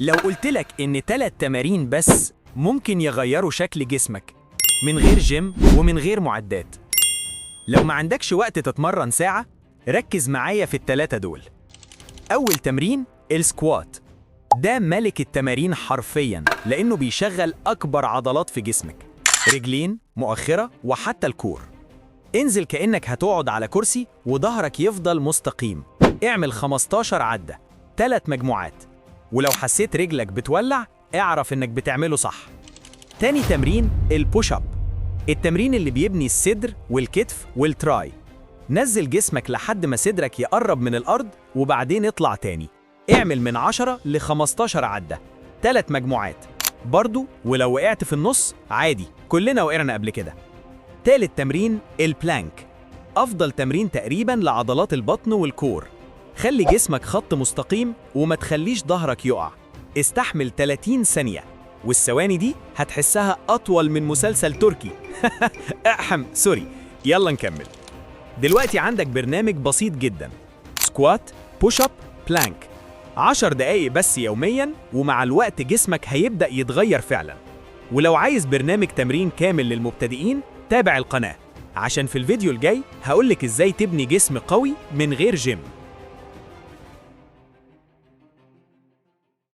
لو قلتلك إن 3 تمارين بس ممكن يغيروا شكل جسمك من غير جيم ومن غير معدات. لو ما عندكش وقت تتمرن ساعة، ركز معايا في ال3 دول. أول تمرين السكوات، ده ملك التمارين حرفياً لأنه بيشغل أكبر عضلات في جسمك، رجلين، مؤخرة وحتى الكور. انزل كأنك هتقعد على كرسي وظهرك يفضل مستقيم. اعمل 15 عدة، 3 مجموعات، ولو حسيت رجلك بتولع اعرف انك بتعمله صح. تاني تمرين البوش اب، التمرين اللي بيبني الصدر والكتف والتراي. نزل جسمك لحد ما صدرك يقرب من الأرض وبعدين اطلع تاني. اعمل من 10 ل 15 عدة، 3 مجموعات برضو، ولو وقعت في النص عادي، كلنا وقعنا قبل كده. تالت تمرين البلانك، أفضل تمرين تقريباً لعضلات البطن والكور. خلي جسمك خط مستقيم وما تخليش ظهرك يقع. استحمل 30 ثانية، والثواني دي هتحسها أطول من مسلسل تركي. سوري. يلا نكمل. دلوقتي عندك برنامج بسيط جداً، سكوات، بوش اب، بلانك، 10 دقايق بس يومياً، ومع الوقت جسمك هيبدأ يتغير فعلاً. ولو عايز برنامج تمرين كامل للمبتدئين، تابع القناة، عشان في الفيديو الجاي هقولك ازاي تبني جسم قوي من غير جيم.